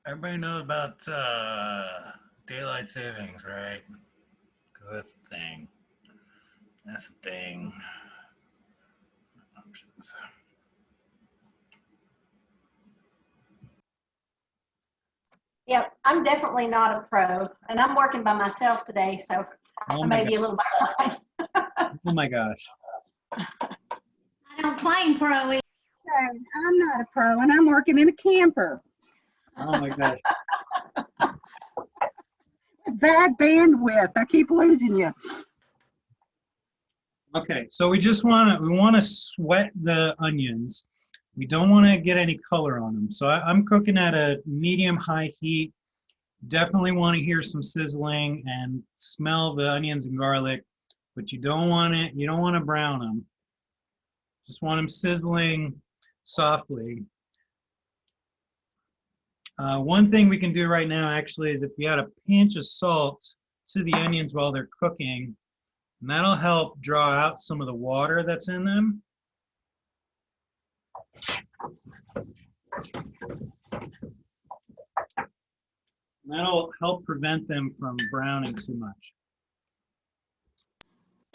Everybody knows about daylight savings, right? Because that's the thing. That's the thing. Options. Yep, I'm definitely not a pro, and I'm working by myself today, so Oh I my may gosh. be a little behind. Oh my gosh. I don't claim pro. I'm not a pro, and I'm working in a camper. Oh my gosh. Bad bandwidth. I keep losing you. Okay, so we want to sweat the onions. We don't want to get any color on them. So I'm cooking at a medium high heat. Definitely want to hear some sizzling and smell the onions and garlic, but you don't want to brown them. Just want them sizzling softly. One thing we can do right now actually is if we add a pinch of salt to the onions while they're cooking, and that'll help draw out some of the water that's in them. That'll help prevent them from browning too much.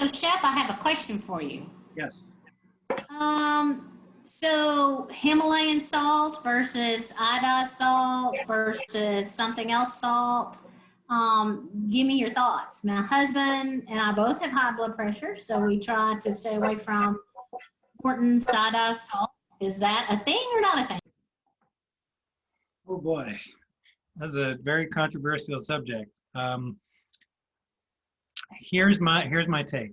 So, Chef, I have a question for you. Yes. So Himalayan salt versus iodized salt versus something else salt. Give me your thoughts. My husband and I both have high blood pressure, so we try to stay away from Morton's iodized salt. Is that a thing or not a thing? Oh boy, that's a very controversial subject. Here's my take.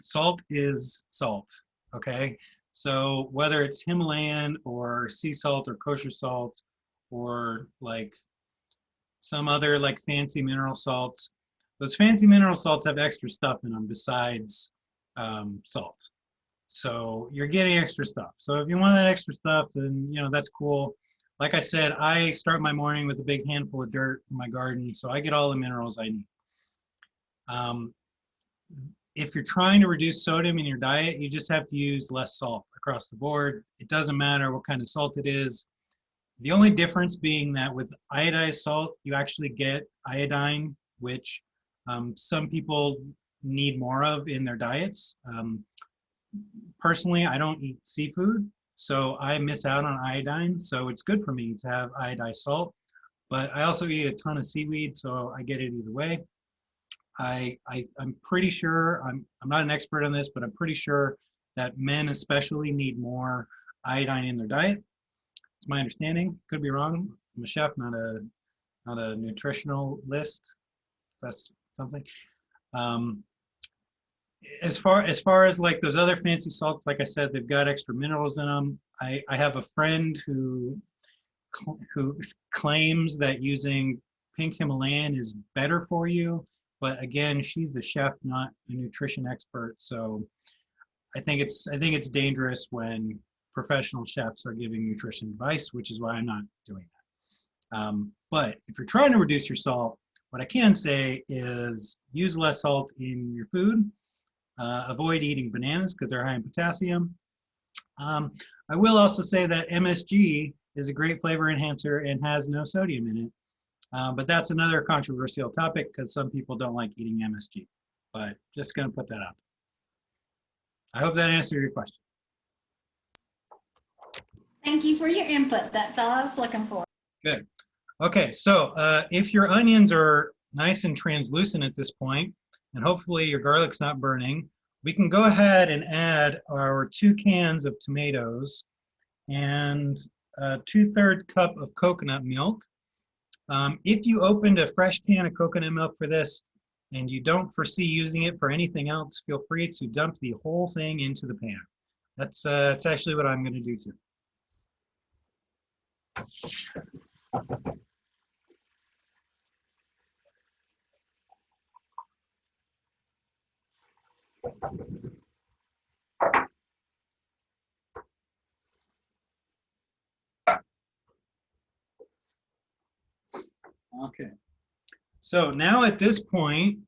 Salt is salt. Okay. So whether it's Himalayan or sea salt or kosher salt or like some other like fancy mineral salts, those fancy mineral salts have extra stuff in them besides salt. So you're getting extra stuff. So if you want that extra stuff, then that's cool. Like I said, I start my morning with a big handful of dirt in my garden, so I get all the minerals I need. If you're trying to reduce sodium in your diet, you just have to use less salt across the board. It doesn't matter what kind of salt it is. The only difference being that with iodized salt, you actually get iodine, which some people need more of in their diets. Personally, I don't eat seafood, so I miss out on iodine. So it's good for me to have iodized salt, but I also eat a ton of seaweed, so I get it either way. I'm pretty sure, I'm not an expert on this, but I'm pretty sure that men especially need more iodine in their diet. It's my understanding. Could be wrong. I'm a chef, not a nutritional list. That's something. As far as like those other fancy salts, like I said, they've got extra minerals in them. I have a friend who claims that using pink Himalayan is better for you. But again, she's a chef, not a nutrition expert. So I think it's dangerous when professional chefs are giving nutrition advice, which is why I'm not doing that. But if you're trying to reduce your salt, what I can say is use less salt in your food. Avoid eating bananas because they're high in potassium. I will also say that MSG is a great flavor enhancer and has no sodium in it. But that's another controversial topic because some people don't like eating MSG. But just going to put that out there. I hope that answered your question. Thank you for your input. That's all I was looking for. Good. Okay, so if your onions are nice and translucent at this point, and hopefully your garlic's not burning, we can go ahead and add our 2 cans of tomatoes and a 2/3 cup of coconut milk. If you opened a fresh can of coconut milk for this and you don't foresee using it for anything else, feel free to dump the whole thing into the pan. That's actually what I'm going to do too. Okay, so now at this point,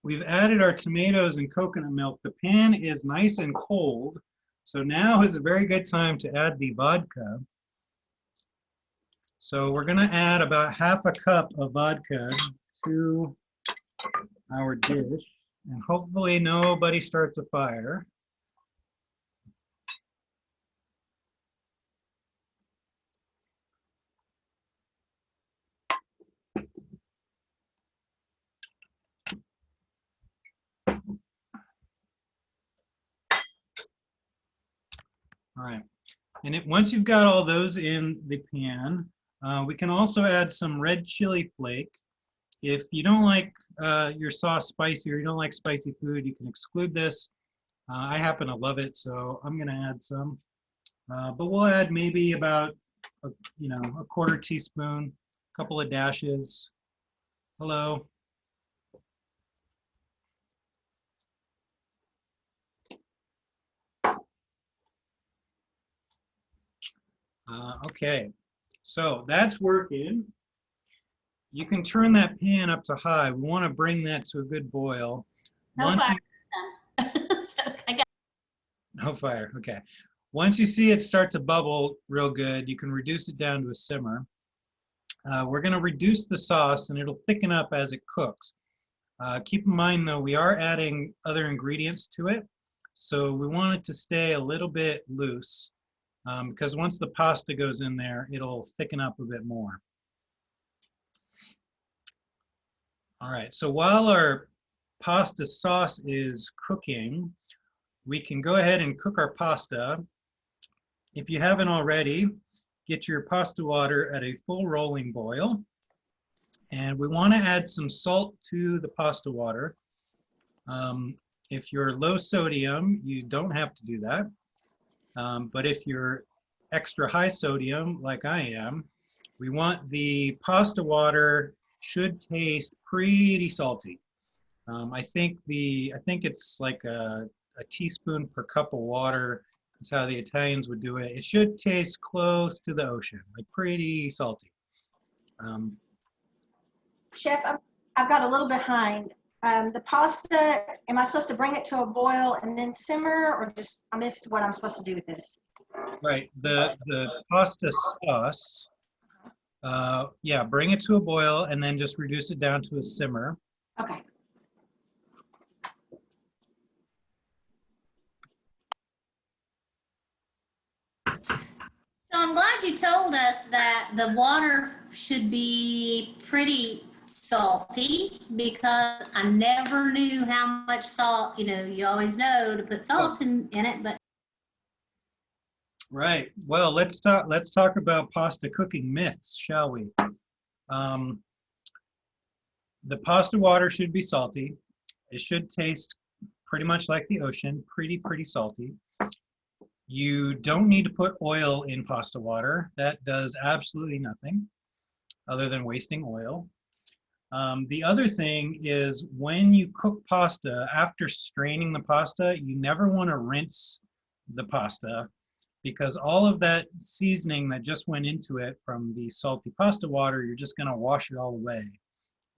we've added our tomatoes and coconut milk. The pan is nice and cold, so now is a very good time to add the vodka. So we're gonna add about half a cup of vodka to our dish, and hopefully nobody starts a fire. All right, and once you've got all those in the pan, we can also add some red chili flake. If you don't like your sauce spicy or you don't like spicy food, you can exclude this. I happen to love it, so I'm gonna add some. But we'll add maybe about a quarter teaspoon, a couple of dashes. Hello. Okay, so that's working. You can turn that pan up to high. We want to bring that to a good boil. No fire. So I got No fire, okay. Once you see it start to bubble real good, you can reduce it down to a simmer. We're gonna reduce the sauce and it'll thicken up as it cooks. Keep in mind though, we are adding other ingredients to it. So we want it to stay a little bit loose because once the pasta goes in there, it'll thicken up a bit more. All right, so while our pasta sauce is cooking, we can go ahead and cook our pasta. If you haven't already, get your pasta water at a full rolling boil. And we want to add some salt to the pasta water. If you're low sodium, you don't have to do that. But if you're extra high sodium, like I am, we want the pasta water should taste pretty salty. I think it's like a teaspoon per cup of water. That's how the Italians would do it. It should taste close to the ocean, like pretty salty. Chef, I've got a little behind. The pasta, am I supposed to bring it to a boil and then simmer, or just, I missed what I'm supposed to do with this? Right, the pasta sauce, yeah, bring it to a boil and then just reduce it down to a simmer. Okay. So I'm glad you told us that the water should be pretty salty, because I never knew how much salt, you always know to put salt in it, but Right. Well, let's talk about pasta cooking myths, shall we? The pasta water should be salty. It should taste pretty much like the ocean, pretty salty. You don't need to put oil in pasta water. That does absolutely nothing other than wasting oil. The other thing is when you cook pasta, after straining the pasta, you never want to rinse the pasta, because all of that seasoning that just went into it from the salty pasta water, you're just going to wash it all away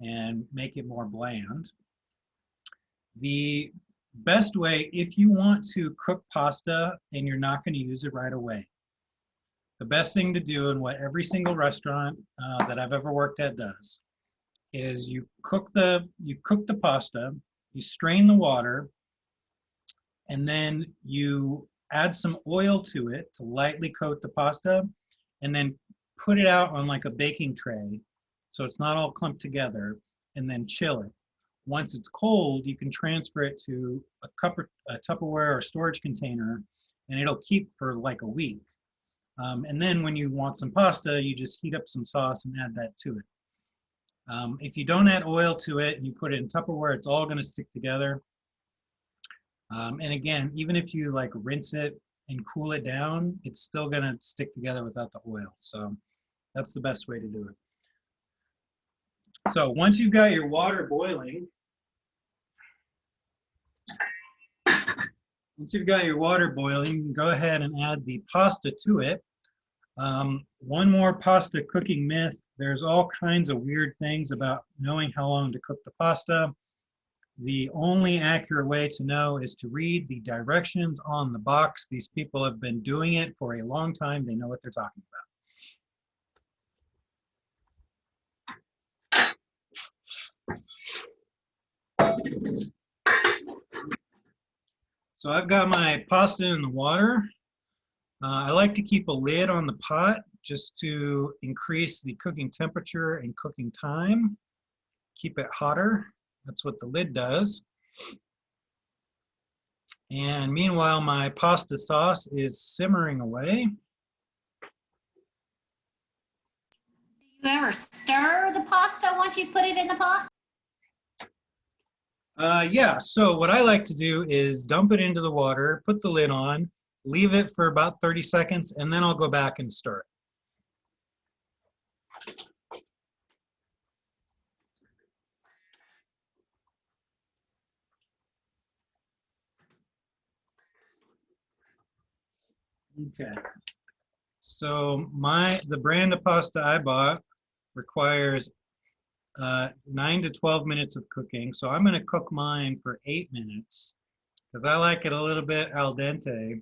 and make it more bland. The best way, if you want to cook pasta and you're not going to use it right away, the best thing to do, and what every single restaurant that I've ever worked at does, is you cook the pasta, you strain the water, and then you add some oil to it to lightly coat the pasta, and then put it out on like a baking tray so it's not all clumped together, and then chill it. Once it's cold, you can transfer it to a Tupperware or storage container, and it'll keep for like a week. And then when you want some pasta, you just heat up some sauce and add that to it. If you don't add oil to it and you put it in Tupperware, it's all going to stick together. And again, even if you like rinse it and cool it down, it's still going to stick together without the oil. So that's the best way to do it. So once you've got your water boiling, you can go ahead and add the pasta to it. One more pasta cooking myth. There's all kinds of weird things about knowing how long to cook the pasta. The only accurate way to know is to read the directions on the box. These people have been doing it for a long time. They know what they're talking So I've got my pasta in the water. I like to keep a lid on the pot just to increase the cooking temperature and cooking time. Keep it hotter. That's what the lid does. And meanwhile, my pasta sauce is simmering away. Do you ever stir the pasta once you put it in the pot? Yeah, so what I like to do is dump it into the water, put the lid on, leave it for about 30 seconds, and then I'll go back and stir it. Okay. So the brand of pasta I bought requires 9 to 12 minutes of cooking. So I'm going to cook mine for 8 minutes because I like it a little bit al dente.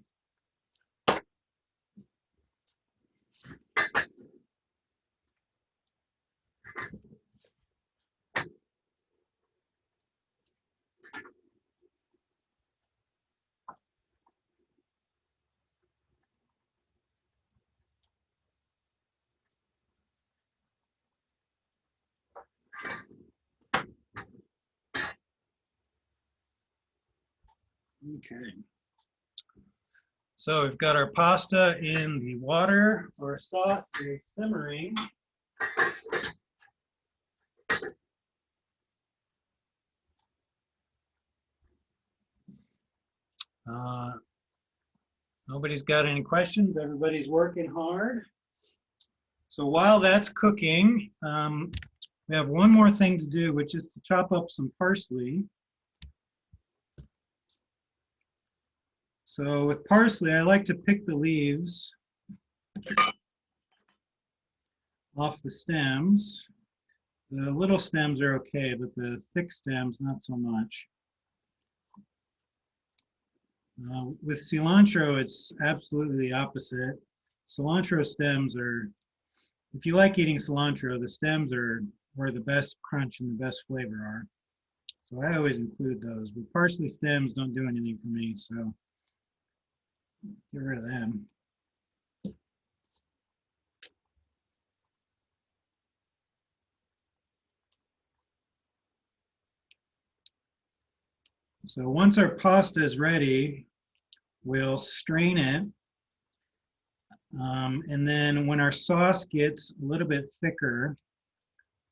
Okay. So we've got our pasta in the water. Our sauce is simmering. Nobody's got any questions. Everybody's working hard. So while that's cooking, we have one more thing to do, which is to chop up some parsley. So with parsley, I like to pick the leaves off the stems. The little stems are okay, but the thick stems, not so much. With cilantro, it's absolutely the opposite. Cilantro stems are, if you like eating cilantro, the stems are where the best crunch and the best flavor are. So I always include those, but parsley stems don't do anything for me, so get rid of them. So once our pasta is ready, we'll strain it. And then when our sauce gets a little bit thicker,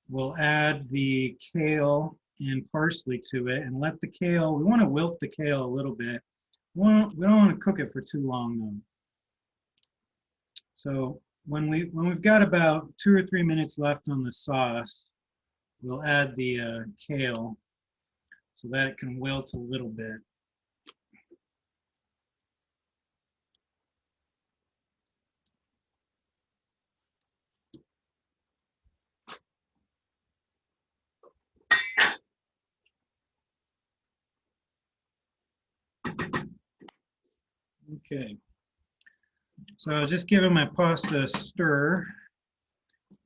we'll add the kale and parsley to it and let the kale, we want to wilt the kale a little bit. We don't want to cook it for too long though. So when we've got about 2 or 3 minutes left on the sauce, we'll add the kale so that it can wilt a little bit. Okay, so I'll just give my pasta a stir,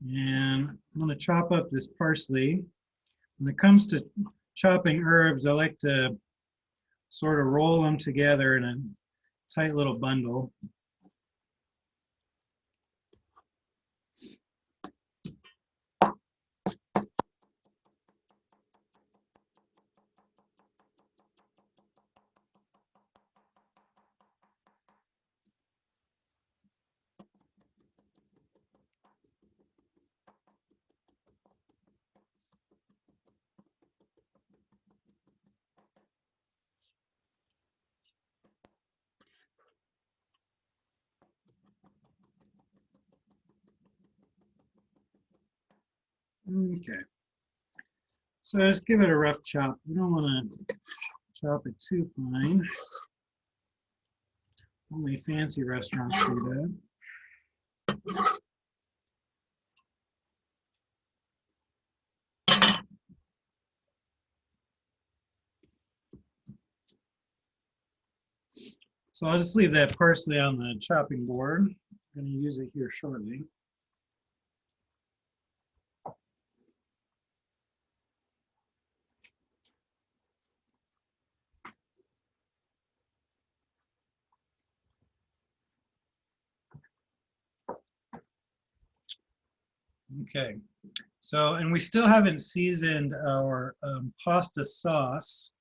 and I'm going to chop up this parsley. When it comes to chopping herbs, I like to sort of roll them together in a tight little bundle. Okay, so just give it a rough chop. We don't want to chop it too fine. Only fancy restaurants do that. So I'll just leave that parsley on the chopping board. I'm going to use it here shortly. Okay, so, and we still haven't seasoned our pasta sauce.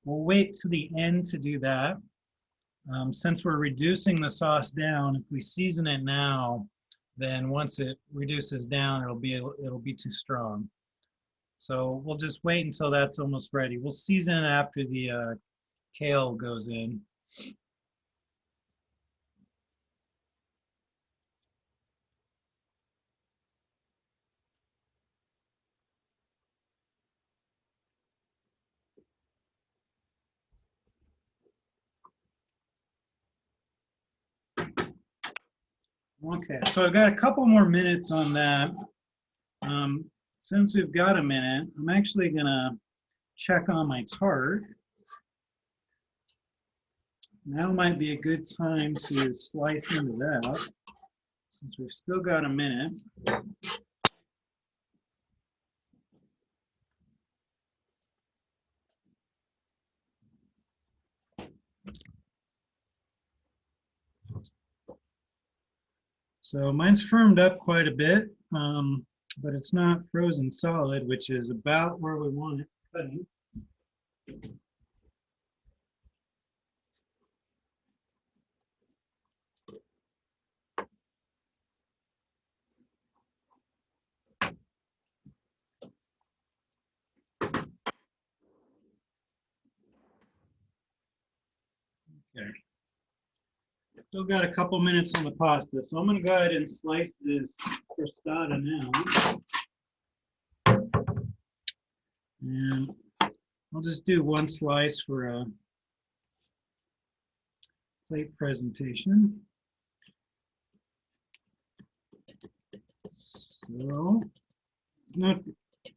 We'll wait to the end to do that. Since we're reducing the sauce down, if we season it now, then once it reduces down, it'll be too strong. So we'll just wait until that's almost ready. We'll season it after the kale goes in. Okay, so I've got a couple more minutes on that. Since we've got a minute, I'm actually gonna check on my tart. Now might be a good time to slice into that, since we've still got a minute. So mine's firmed up quite a bit, but it's not frozen solid, which is about where we want it cutting. Okay. Still got a couple minutes on the pasta, so I'm going to go ahead and slice this crostata now. And I'll just do one slice for a plate presentation. So, it's not, I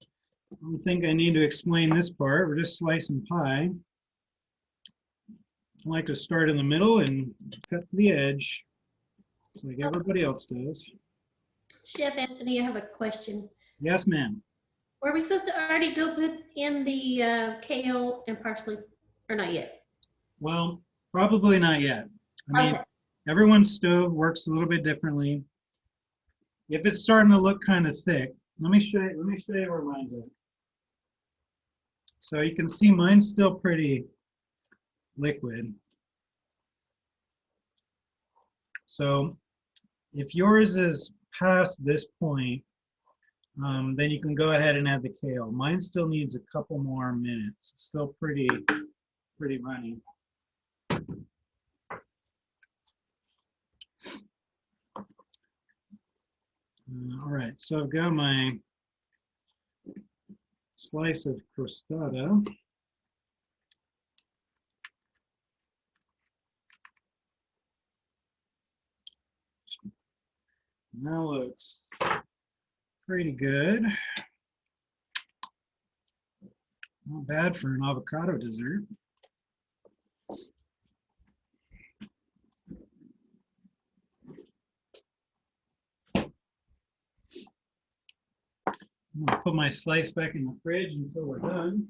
don't think I need to explain this part. We're just slicing pie. I like to start in the middle and cut to the edge, just like everybody else does. Chef Anthony, I have a question. Yes, ma'am. Were we supposed to already go put in the kale and parsley, or not yet? Well, probably not yet. I mean, Okay. everyone's stove works a little bit differently. If it's starting to look kind of thick, let me show you where mine's at. So you can see mine's still pretty liquid. So if yours is past this point, then you can go ahead and add the kale. Mine still needs a couple more minutes. It's still pretty runny. All right, so I've got my slice of crostata. That looks pretty good. Not bad for an avocado dessert. I'm gonna put my slice back in the fridge until we're done.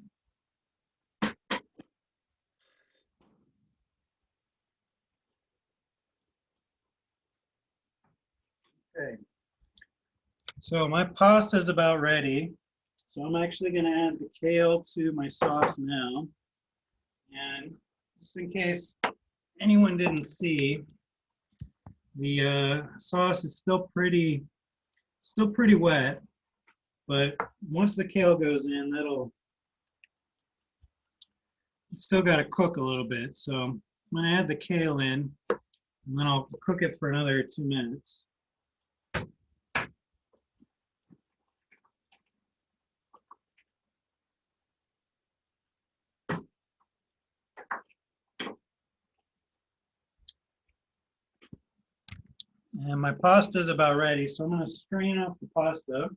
Okay. So my pasta is about ready. So I'm actually going to add the kale to my sauce now. And just in case anyone didn't see, the sauce is still pretty wet. But once the kale goes in, it's still got to cook a little bit. So I'm going to add the kale in, and then I'll cook it for another 2 minutes. And my pasta is about ready, so I'm going to strain off the pasta.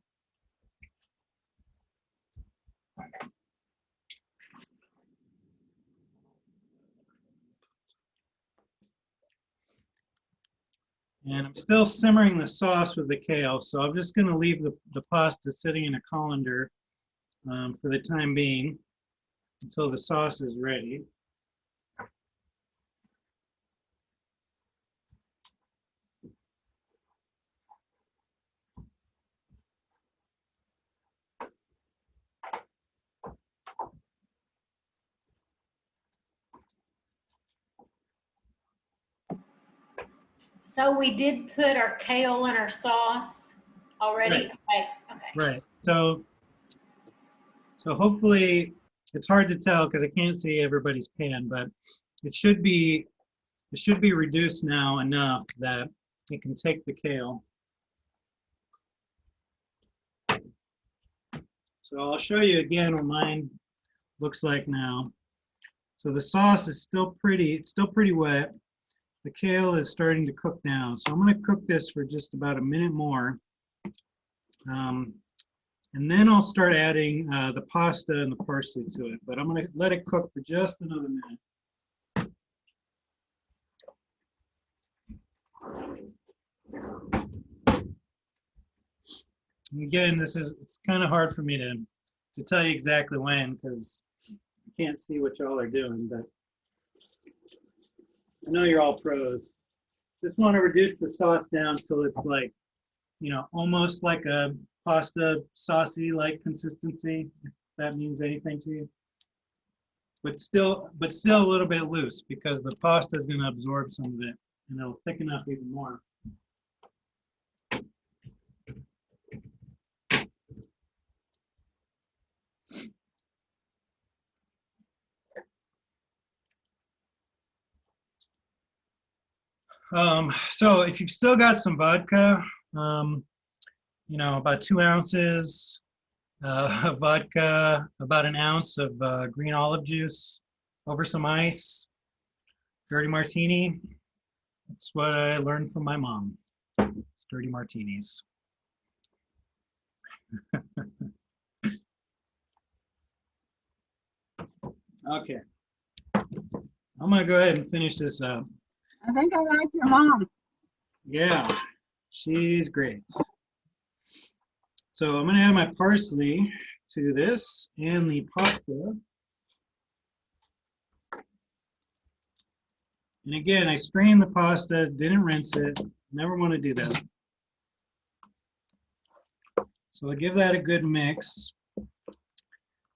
And I'm still simmering the sauce with the kale, so I'm just going to leave the pasta sitting in a colander for the time being until the sauce is ready. So we did put our kale in our sauce already? Right. Okay. Right. So hopefully, it's hard to tell because I can't see everybody's pan, but it should be reduced now enough that it can take the kale. So I'll show you again what mine looks like now. So the sauce is still pretty wet. The kale is starting to cook down. So I'm going to cook this for just about a minute more. And then I'll start adding the pasta and the parsley to it. But I'm going to let it cook for just another minute. And again, it's kind of hard for me to tell you exactly when because I can't see what y'all are doing, but I know you're all pros. Just want to reduce the sauce down till it's like, almost like a pasta saucy like consistency, if that means anything to you. But still a little bit loose because the pasta is going to absorb some of it and it'll thicken up even more. So if you've still got some vodka, about 2 ounces of vodka, about an ounce of green olive juice over some ice, dirty martini. That's what I learned from my mom. It's dirty martinis. Okay. I'm gonna go ahead and finish this up. I think I like your mom. Yeah, she's great. So I'm gonna add my parsley to this and the pasta. And again, I strained the pasta, didn't rinse it, never want to do that. So I'll give that a good mix.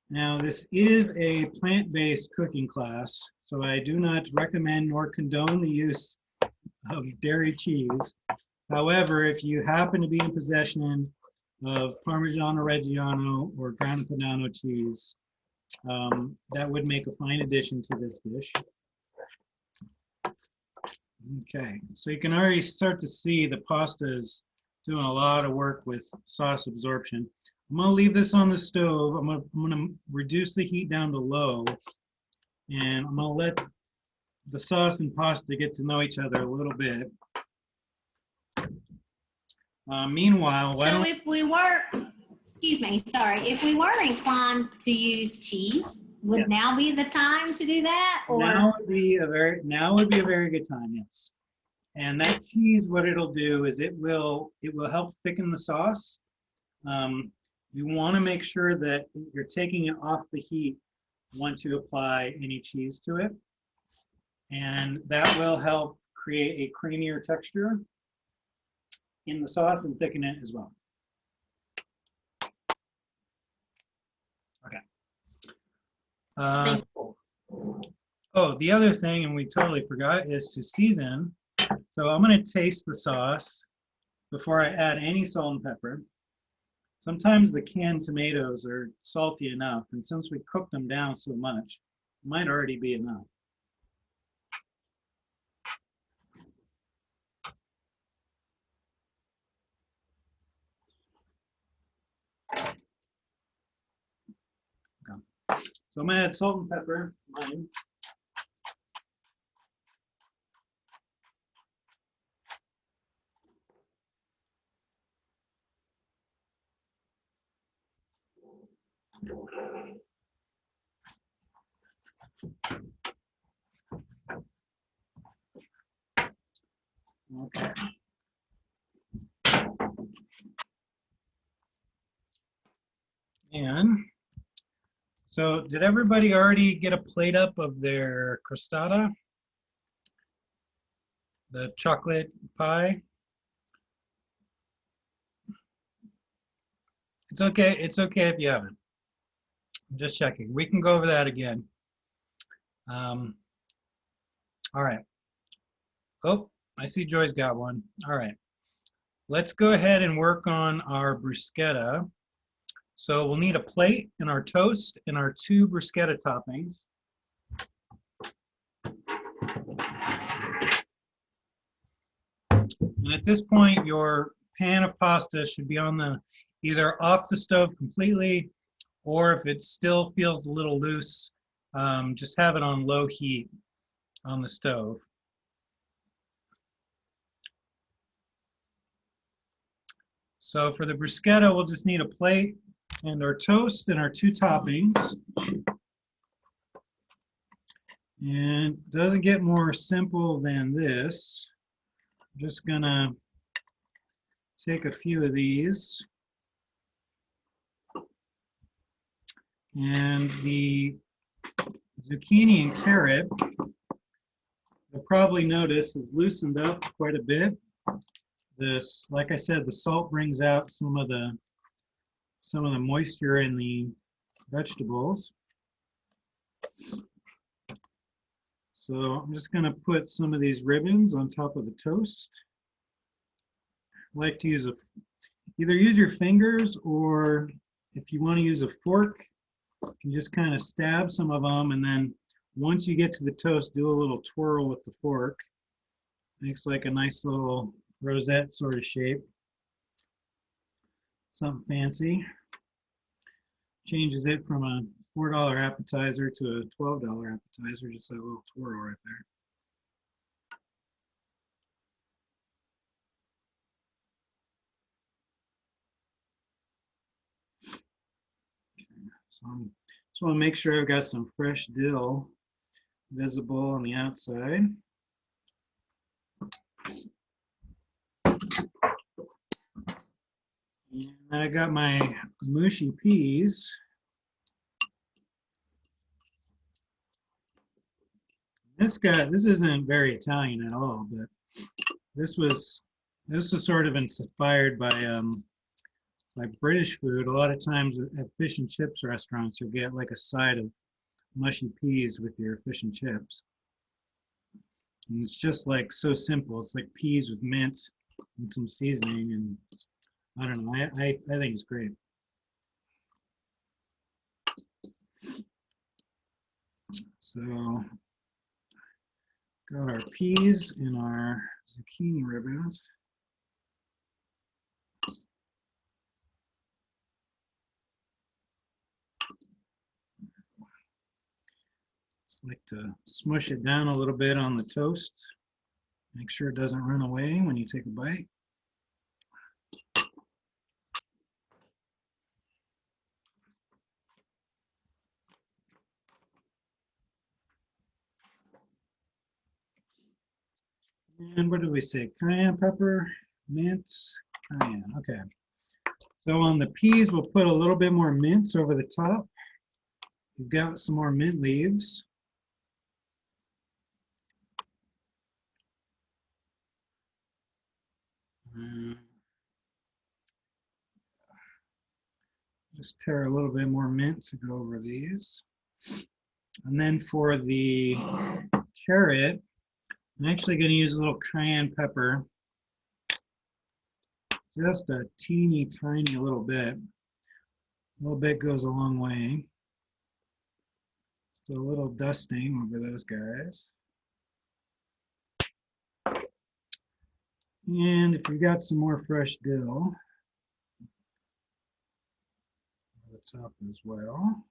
Now this is a plant-based cooking class, so I do not recommend nor condone the use of dairy cheese. However, if you happen to be in possession of Parmigiano Reggiano or Grana Padano cheese, that would make a fine addition to this dish. Okay, so you can already start to see the pasta is doing a lot of work with sauce absorption. I'm gonna leave this on the stove. I'm gonna reduce the heat down to low, and I'm gonna let the sauce and pasta get to know each other a little bit. Meanwhile, So if we were, excuse me, sorry, if we were inclined to use cheese, would now be the time to do that? Or now would be a very good time, yes. And that cheese, what it'll do is it will help thicken the sauce. You want to make sure that you're taking it off the heat once you apply any cheese to it. And that will help create a creamier texture in the sauce and thicken it as well. Okay. Oh, the other thing, and we totally forgot, is to season. So I'm going to taste the sauce before I add any salt and pepper. Sometimes the canned tomatoes are salty enough, and since we cooked them down so much, it might already be enough. Okay. So I'm gonna add salt and pepper. Mine. Okay. And so did everybody already get a plate up of their crostata? The chocolate pie? It's okay if you haven't. I'm just checking. We can go over that again. All right. Oh, I see Joy's got one. All right. Let's go ahead and work on our bruschetta. So we'll need a plate and our toast and our 2 bruschetta toppings. And at this point, your pan of pasta should be on the either off the stove completely, or if it still feels a little loose, just have it on low heat on the stove. So for the bruschetta, we'll just need a plate and our toast and our 2 toppings. And it doesn't get more simple than this. I'm just gonna take a few of these. And the zucchini and carrot, you'll probably notice, is loosened up quite a bit. This, like I said, the salt brings out some of the moisture in the vegetables. So I'm just going to put some of these ribbons on top of the toast. I like to use either use your fingers, or if you want to use a fork, you can just kind of stab some of them, and then once you get to the toast, do a little twirl with the fork. Makes like a nice little rosette sort of shape. Something fancy. Changes it from a $4 appetizer to a $12 appetizer, just that little twirl right there. So I just want to make sure I've got some fresh dill visible on the outside. And I got my mushy peas. This isn't very Italian at all, but this was sort of inspired by British food. A lot of times at fish and chips restaurants, you'll get like a side of mushy peas with your fish and chips. And it's just like so simple. It's like peas with mint and some seasoning, and I don't know. I think it's great. So got our peas and our zucchini ribbons. Just like to smush it down a little bit on the toast. Make sure it doesn't run away when you take a bite. And what did we say? Cayenne pepper, mint, cayenne. Okay. So on the peas, we'll put a little bit more mint over the top. We've got some more mint leaves. Just tear a little bit more mint to go over these. And then for the carrot, I'm actually going to use a little cayenne pepper. Just a teeny tiny little bit. A little bit goes a long way. So a little dusting over those guys. And if you've got some more fresh dill, over the top as well.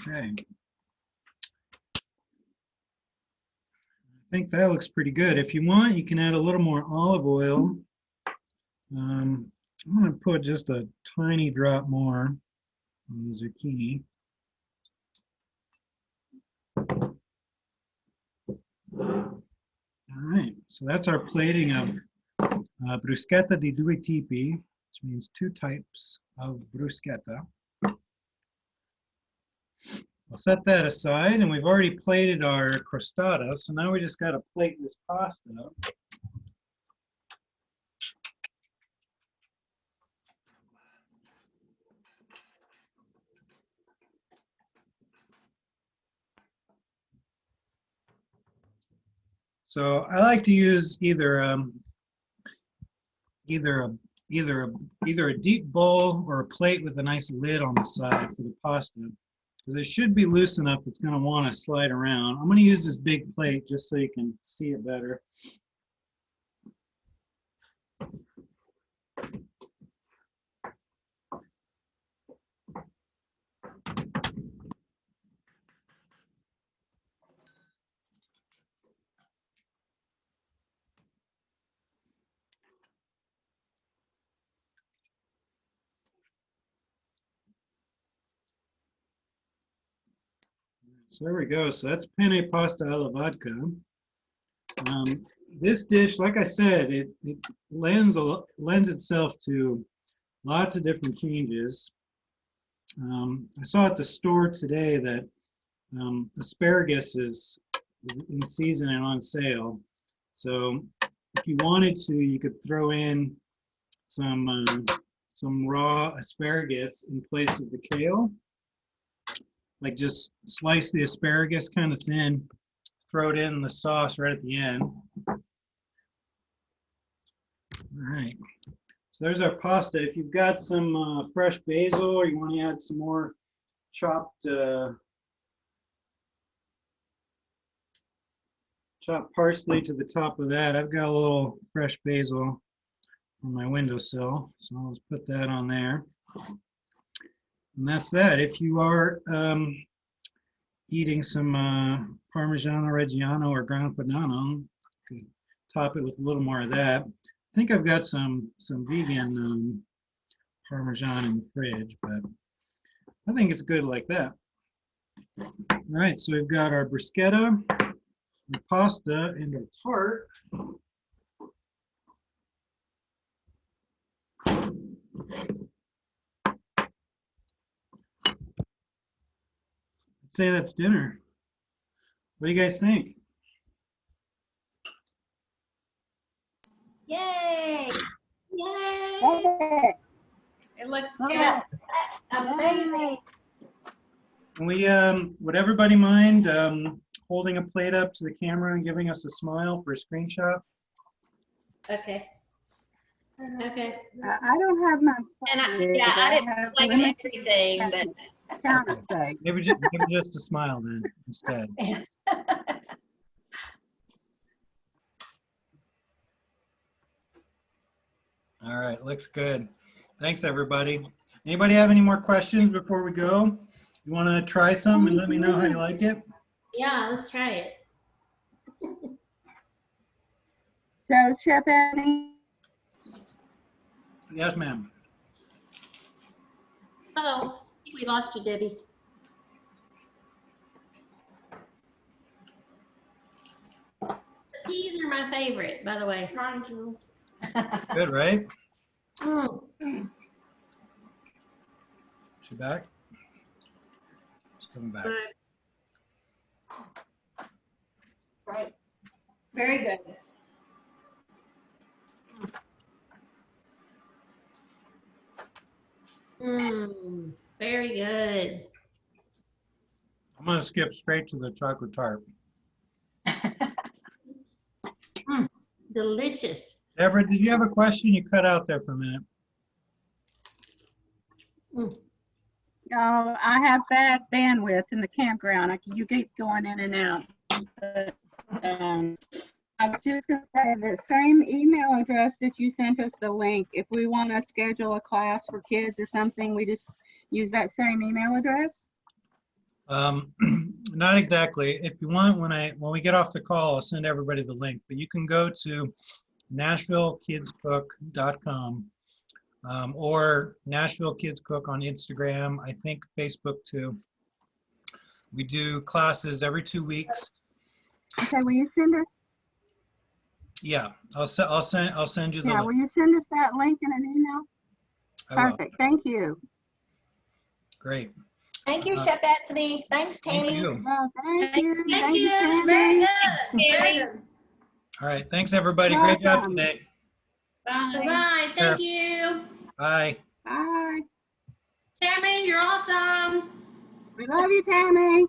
Okay. I think that looks pretty good. If you want, you can add a little more olive oil. I'm going to put just a tiny drop more on the zucchini. All right, so that's our plating of bruschetta di due tipi, which means 2 types of bruschetta. I'll set that aside, and we've already plated our crostata, so now we just got to plate this pasta. So I like to use either a deep bowl or a plate with a nice lid on the side for the pasta. Because it should be loose enough it's going to want to slide around. I'm going to use this big plate just so you can see it better. So there we go. So that's penne pasta alla vodka. This dish, like I said, it lends itself to lots of different changes. I saw at the store today that asparagus is in season and on sale. So if you wanted to, you could throw in some raw asparagus in place of the kale. Like just slice the asparagus kind of thin, throw it in the sauce right at the end. All right, so there's our pasta. If you've got some fresh basil or you want to add some more chopped parsley to the top of that, I've got a little fresh basil on my windowsill, so I'll just put that on there. And that's that. If you are eating some Parmigiano Reggiano or Grana Padano, you could top it with a little more of that. I think I've got some vegan Parmesan in the fridge, but I think it's good like that. All right, so we've got our bruschetta, our pasta, and our tart. Say that's dinner. What do you guys think? Yay! Yay! Love it. It looks Love good. Yeah, it. amazing. Would everybody mind holding a plate up to the camera and giving us a smile for a screenshot? Okay. Okay. I don't have my And phone. I didn't have like limited everything, but counter space. Maybe just a smile then instead. All right, looks good. Thanks, everybody. Anybody have any more questions before we go? You want to try some and let me know how you like it? yeah, let's try it. So, Chef Anthony, Yes, ma'am. Oh, I think we lost you, Debbie. The peas are my favorite, by the way. Good, right? Mm. She back? She's coming back. Right. Very good. Very good. I'm going to skip straight to the chocolate tart. Delicious. Deborah, did you have a question? You cut out there for a minute. oh, I have bad bandwidth in the campground. You keep going in and out. But, I was just going to say the same email address that you sent us the link. If we want to schedule a class for kids or something, we just use that same email address. Not exactly. If you want, when we get off the call, I'll send everybody the link. But you can go to NashvilleKidsCook.com or Nashville Kids Cook on Instagram. I think Facebook too. We do classes every 2 weeks. Okay, will you send us? Yeah, I'll send you the Yeah, link. will you send us that link in an email? I will. Perfect. Thank you. Great. Thank you, Chef Anthony. Thanks, Thank Tammy. you. Well, thank you. Thank you. Tammy. Very good. Very good. All right. Thanks, everybody. Great job Welcome. today. Bye. Thank you. Bye. Bye. Tammy, you're awesome. We love you, Tammy.